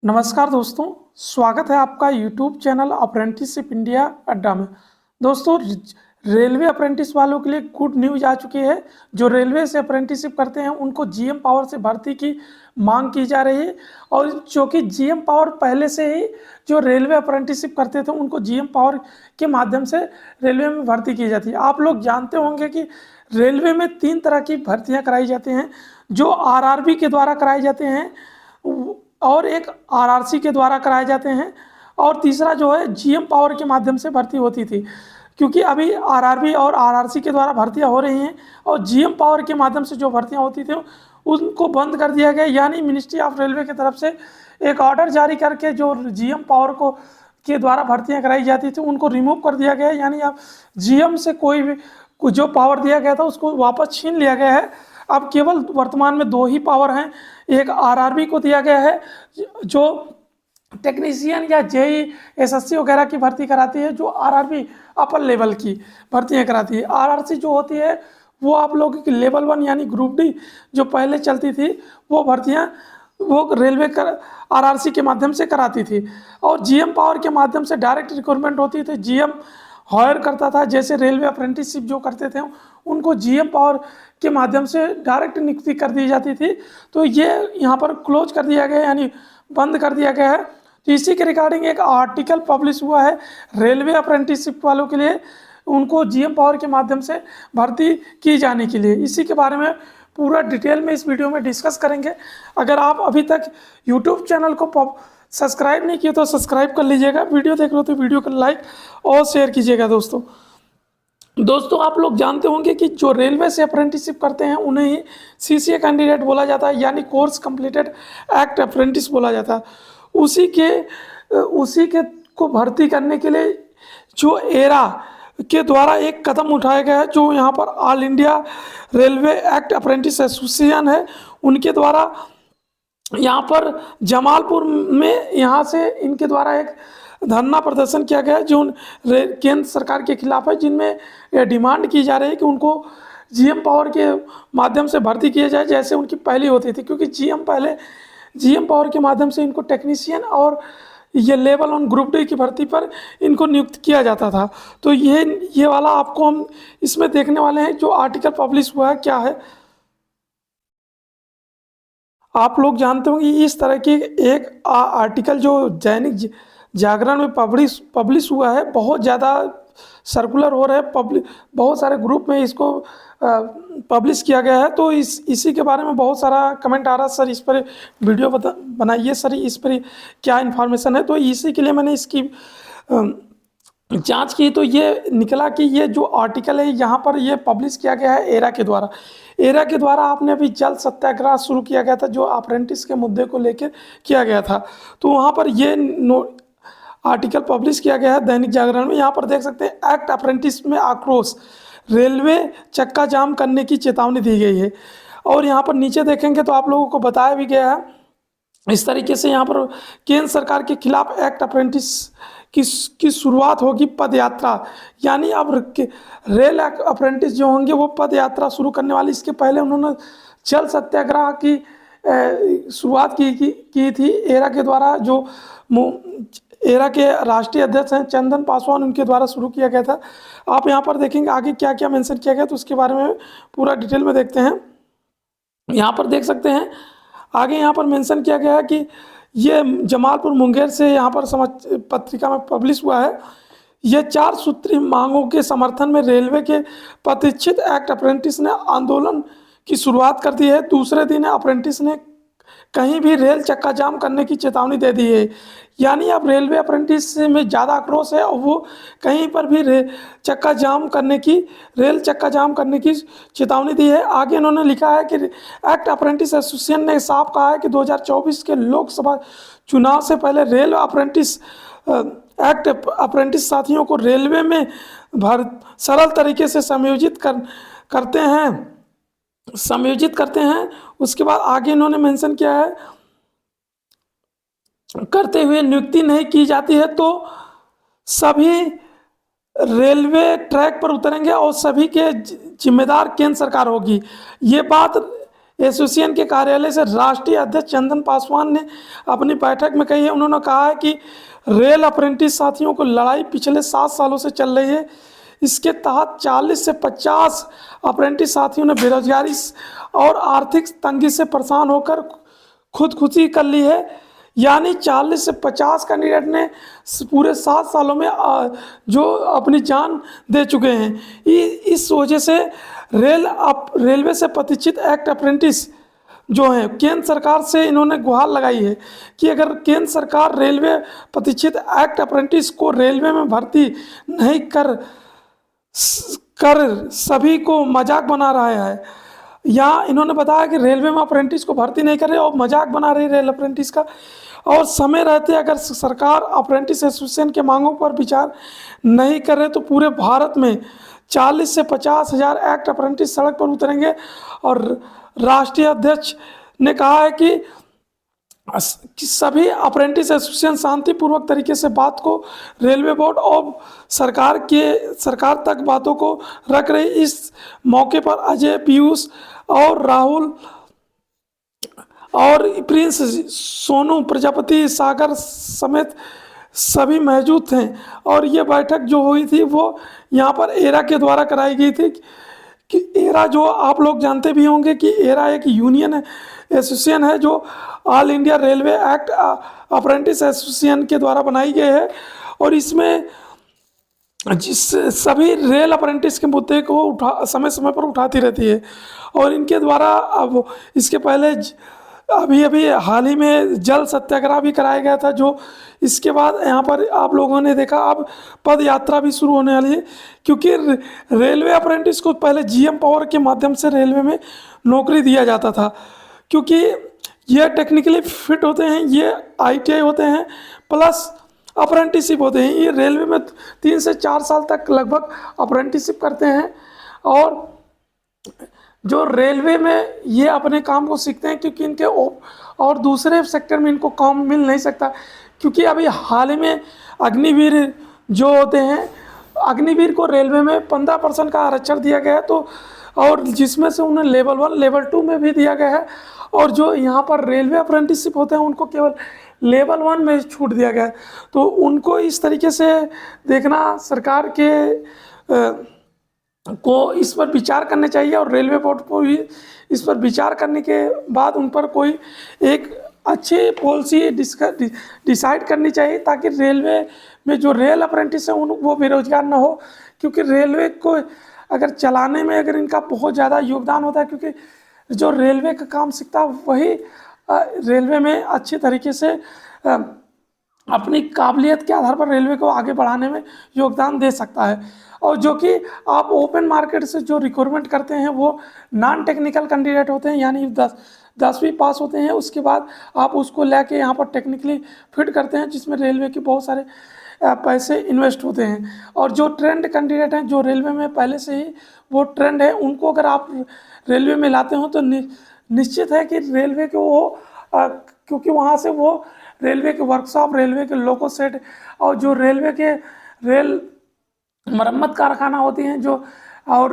नमस्कार दोस्तों, स्वागत है आपका यूट्यूब चैनल अप्रेंटिसशिप इंडिया अड्डा में। दोस्तों, रेलवे अप्रेंटिस वालों के लिए गुड न्यूज़ आ चुकी है। जो रेलवे से अप्रेंटिसशिप करते हैं उनको जीएम पावर से भर्ती की मांग की जा रही है। और चूँकि जीएम पावर पहले से ही जो रेलवे अप्रेंटिसशिप करते थे उनको जीएम पावर के माध्यम से रेलवे में भर्ती की जाती है। आप लोग जानते होंगे कि रेलवे में 3 तरह की भर्तियाँ कराई जाती हैं, जो आरआरबी के द्वारा कराए जाते हैं और एक आरआरसी के द्वारा कराए जाते हैं, और तीसरा जो है जीएम पावर के माध्यम से भर्ती होती थी। क्योंकि अभी आरआरबी और आरआरसी के द्वारा भर्तियां हो रही हैं और जीएम पावर के माध्यम से जो भर्तियां होती थी उनको बंद कर दिया गया। यानी मिनिस्ट्री ऑफ रेलवे की तरफ से एक ऑर्डर जारी करके जो जीएम पावर को के द्वारा भर्तियां कराई जाती थी उनको रिमूव कर दिया गया है। यानी अब जीएम से कोई भी जो पावर दिया गया था उसको वापस छीन लिया गया है। अब केवल वर्तमान में 2 ही पावर हैं। एक आरआरबी को दिया गया है जो टेक्नीशियन या जेई एसएससी वगैरह की भर्ती कराती है, जो आरआरबी अपर लेवल की भर्तियां कराती है। आरआरसी जो होती है वो आप लोगों की लेवल 1 यानी ग्रुप डी जो पहले चलती थी वो भर्तियां वो रेलवे कर आरआरसी के माध्यम से कराती थी। और जीएम पावर के माध्यम से डायरेक्ट रिक्रूटमेंट होती थी। जीएम हायर करता था, जैसे रेलवे अप्रेंटिसशिप जो करते थे उनको जीएम पावर के माध्यम से डायरेक्ट नियुक्ति कर दी जाती थी। तो ये यहाँ पर क्लोज कर दिया गया है, यानी बंद कर दिया गया है। तो इसी के रिगार्डिंग एक आर्टिकल पब्लिश हुआ है रेलवे अप्रेंटिसशिप वालों के लिए, उनको जीएम पावर के माध्यम से भर्ती की जाने के लिए। इसी के बारे में पूरा डिटेल में इस वीडियो में डिस्कस करेंगे। अगर आप अभी तक यूट्यूब चैनल को सब्सक्राइब नहीं किए तो सब्सक्राइब कर लीजिएगा। वीडियो देख रहे हो तो वीडियो को लाइक और शेयर कीजिएगा। दोस्तों आप लोग जानते होंगे कि जो रेलवे से अप्रेंटिसशिप करते हैं उन्हें ही सीसीए कैंडिडेट बोला जाता है, यानी कोर्स कंप्लीटेड एक्ट अप्रेंटिस बोला जाता है। उसी के को भर्ती करने के लिए जो एरा के द्वारा एक कदम उठाया गया है, जो यहाँ पर all India railway act apprentice association है, उनके द्वारा यहाँ पर जमालपुर में यहाँ से इनके द्वारा एक धरना प्रदर्शन किया गया है जो केंद्र सरकार के खिलाफ है, जिनमें यह डिमांड की जा रही है कि उनको जीएम पावर के माध्यम से भर्ती किया जाए जैसे उनकी पहली होती थी। क्योंकि जीएम पावर के माध्यम से इनको टेक्नीशियन और ये लेवल 1 ग्रुप डी की भर्ती पर इनको नियुक्त किया जाता था। तो ये वाला आपको हम इसमें देखने वाले हैं। जो आर्टिकल पब्लिश हुआ है क्या है, आप लोग जानते होंगे इस तरह की एक आर्टिकल जो दैनिक जागरण में पब्लिश हुआ है, बहुत ज़्यादा सर्कुलर हो रहा है, बहुत सारे ग्रुप में इसको पब्लिश किया गया है। तो इसी के बारे में बहुत सारा कमेंट आ रहा है, सर इस पर वीडियो बनाइए, सर इस पर क्या इन्फॉर्मेशन है। तो इसी के लिए मैंने इसकी जांच की तो ये निकला कि ये जो आर्टिकल है यहाँ पर ये पब्लिश किया गया है एरा के द्वारा। एरा के द्वारा आपने अभी जल सत्याग्रह शुरू किया गया था जो अप्रेंटिस के मुद्दे को लेकर किया गया था। तो वहाँ पर ये आर्टिकल पब्लिश किया गया है दैनिक जागरण में। यहाँ पर देख सकते हैं, एक्ट अप्रेंटिस में आक्रोश, रेलवे चक्का जाम करने की चेतावनी दी गई है। और यहाँ पर नीचे देखेंगे तो आप लोगों को बताया भी गया है इस तरीके से। यहाँ पर केंद्र सरकार के खिलाफ एक्ट अप्रेंटिस की शुरुआत होगी पद यात्रा, यानी अब रेल अप्रेंटिस जो होंगे वो पद यात्रा शुरू करने वाले। इसके पहले उन्होंने जल सत्याग्रह की शुरुआत की थी एरा के द्वारा। जो एरा के राष्ट्रीय अध्यक्ष हैं चंदन पासवान, उनके द्वारा शुरू किया गया था। आप यहाँ पर देखेंगे आगे क्या क्या मेंशन किया गया, तो उसके बारे में पूरा डिटेल में देखते हैं। यहाँ पर देख सकते हैं आगे यहाँ पर मेंशन किया गया है कि ये जमालपुर मुंगेर से यहाँ पर पत्रिका में पब्लिश हुआ है। ये 4 सूत्री मांगों के समर्थन में रेलवे के प्रतिष्ठित एक्ट अप्रेंटिस ने आंदोलन की शुरुआत कर दी है। दूसरे दिन अप्रेंटिस ने कहीं भी रेल चक्का जाम करने की चेतावनी दे दी है। यानी अब रेलवे अप्रेंटिस में ज़्यादा आक्रोश है और वो कहीं पर भी रेल चक्का जाम करने की चेतावनी दी है। आगे उन्होंने लिखा है कि एक्ट अप्रेंटिस एसोसिएशन ने साफ कहा है कि 2024 के लोकसभा चुनाव से पहले रेल अप्रेंटिस एक्ट अप्रेंटिस साथियों को रेलवे में सरल तरीके से समायोजित करते हैं। उसके बाद आगे इन्होंने मेंशन किया है, करते हुए नियुक्ति नहीं की जाती है तो सभी रेलवे ट्रैक पर उतरेंगे और सभी के जिम्मेदार केंद्र सरकार होगी। ये बात एसोसिएशन के कार्यालय से राष्ट्रीय अध्यक्ष चंदन पासवान ने अपनी बैठक में कही है। उन्होंने कहा है कि रेल अप्रेंटिस साथियों को लड़ाई पिछले 7 सालों से चल रही है। इसके तहत 40 से 50 अप्रेंटिस साथियों ने बेरोजगारी और आर्थिक तंगी से परेशान होकर खुदकुशी कर ली है। यानी 40 से 50 कैंडिडेट ने पूरे 7 सालों में जो अपनी जान दे चुके हैं। इस वजह से रेलवे से प्रतिष्ठित एक्ट अप्रेंटिस जो है केंद्र सरकार से इन्होंने गुहार लगाई है कि अगर केंद्र सरकार रेलवे प्रतिष्ठित एक्ट अप्रेंटिस को रेलवे में भर्ती नहीं कर सभी को मजाक बना रहा है। यहाँ इन्होंने बताया कि रेलवे में अप्रेंटिस को भर्ती नहीं कर रहे और मजाक बना रही रेल अप्रेंटिस का, और समय रहते अगर सरकार अप्रेंटिस एसोसिएशन के मांगों पर विचार नहीं कर रहे तो पूरे भारत में 40 से 50 हज़ार एक्ट अप्रेंटिस सड़क पर उतरेंगे। और राष्ट्रीय अध्यक्ष ने कहा है कि सभी अप्रेंटिस एसोसिएशन शांतिपूर्वक तरीके से बात को रेलवे बोर्ड और सरकार तक बातों को रख रही। इस मौके पर अजय, पीयूष और राहुल और प्रिंस, सोनू प्रजापति, सागर समेत सभी मौजूद थे। और ये बैठक जो हुई थी वो यहाँ पर एरा के द्वारा कराई गई थी कि एरा जो आप लोग जानते भी होंगे कि एरा एक यूनियन एसोसिएशन है जो all India railway act apprentice association के द्वारा बनाई गई है। और इसमें सभी रेल अप्रेंटिस के मुद्दे को समय समय पर उठाती रहती है। और इनके द्वारा अब इसके पहले अभी हाल ही में जल सत्याग्रह भी कराया गया था, जो इसके बाद यहाँ पर आप लोगों ने देखा अब पद यात्रा भी शुरू होने वाली है। क्योंकि रेलवे अप्रेंटिस को पहले जीएम पावर के माध्यम से रेलवे में नौकरी दिया जाता था, क्योंकि ये टेक्निकली फिट होते हैं, ये आईटीआई होते हैं प्लस अप्रेंटिसशिप होते हैं। ये रेलवे में 3 से 4 साल तक लगभग अप्रेंटिसशिप करते हैं और जो रेलवे में ये अपने काम को सीखते हैं, क्योंकि इनके और दूसरे सेक्टर में इनको काम मिल नहीं सकता। क्योंकि अभी हाल ही में अग्निवीर जो होते हैं, अग्निवीर को रेलवे में 15% का आरक्षण दिया गया है, तो और जिसमें से उन्हें लेवल 1 लेवल 2 में भी दिया गया है। और जो यहाँ पर रेलवे अप्रेंटिसशिप होते हैं उनको केवल लेवल 1 में छूट दिया गया है। तो उनको इस तरीके से देखना सरकार के को इस पर विचार करने चाहिए और रेलवे बोर्ड को भी इस पर विचार करने के बाद उन पर कोई एक अच्छी पॉलिसी डिसाइड करनी चाहिए, ताकि रेलवे में जो रेल अप्रेंटिस है वो बेरोजगार ना हो। क्योंकि रेलवे को अगर चलाने में अगर इनका बहुत ज़्यादा योगदान होता है, क्योंकि जो रेलवे का काम सीखता है वही रेलवे में अच्छे तरीके से अपनी काबिलियत के आधार पर रेलवे को आगे बढ़ाने में योगदान दे सकता है। और जो कि आप ओपन मार्केट से जो रिक्रूटमेंट करते हैं वो नॉन टेक्निकल कैंडिडेट होते हैं, यानी 10वीं पास होते हैं, उसके बाद आप उसको लेके यहाँ पर टेक्निकली फिट करते हैं, जिसमें रेलवे के बहुत सारे पैसे इन्वेस्ट होते हैं। और जो ट्रेंड कैंडिडेट हैं, जो रेलवे में पहले से ही वो ट्रेंड है, उनको अगर आप रेलवे में लाते हो तो निश्चित है कि रेलवे के वो क्योंकि वहाँ से वो रेलवे के वर्कशॉप, रेलवे के लोको सेट और जो रेलवे के रेल मरम्मत कारखाना होती हैं जो और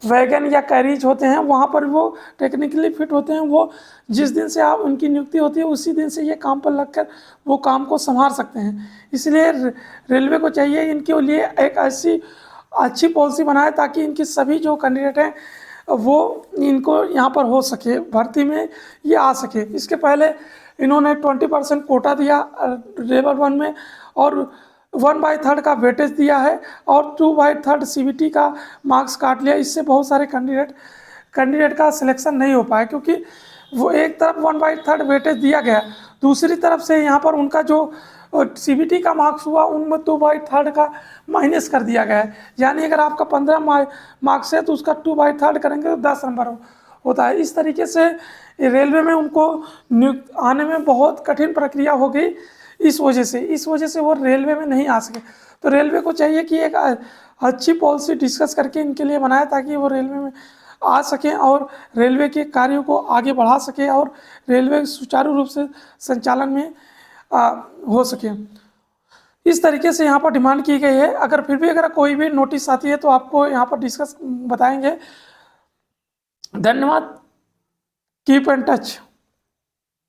वैगन या कैरीज होते हैं, वहाँ पर वो टेक्निकली फिट होते हैं। वो जिस दिन से आप उनकी नियुक्ति होती है उसी दिन से ये काम पर लगकर वो काम को संभाल सकते हैं। इसलिए रेलवे को चाहिए इनके लिए एक ऐसी अच्छी पॉलिसी बनाए ताकि इनके सभी जो कैंडिडेट हैं वो इनको यहाँ पर हो सके, भर्ती में ये आ सके। इसके पहले इन्होंने 20% कोटा दिया लेवल 1 में और 1/3 का वेटेज दिया है और 2/3 सीबीटी का मार्क्स काट लिया। इससे बहुत सारे कैंडिडेट का सिलेक्शन नहीं हो पाया, क्योंकि वो एक तरफ 1/3 वेटेज दिया गया, दूसरी तरफ से यहाँ पर उनका जो सीबीटी का मार्क्स हुआ उनमें 2/3 का माइनस कर दिया गया है। यानी अगर आपका 15 मार्क्स है तो उसका 2/3 करेंगे तो 10 नंबर होता है। इस तरीके से रेलवे में उनको नियुक्त आने में बहुत कठिन प्रक्रिया हो गई। इस वजह से वो रेलवे में नहीं आ सके। तो रेलवे को चाहिए कि एक अच्छी पॉलिसी डिस्कस करके इनके लिए बनाए ताकि वो रेलवे में आ सकें और रेलवे के कार्यों को आगे बढ़ा सके और रेलवे सुचारू रूप से संचालन में हो सके। इस तरीके से यहाँ पर डिमांड की गई है। अगर फिर भी अगर कोई भी नोटिस आती है तो आपको यहाँ पर डिस्कस बताएंगे। धन्यवाद। Keep in touch.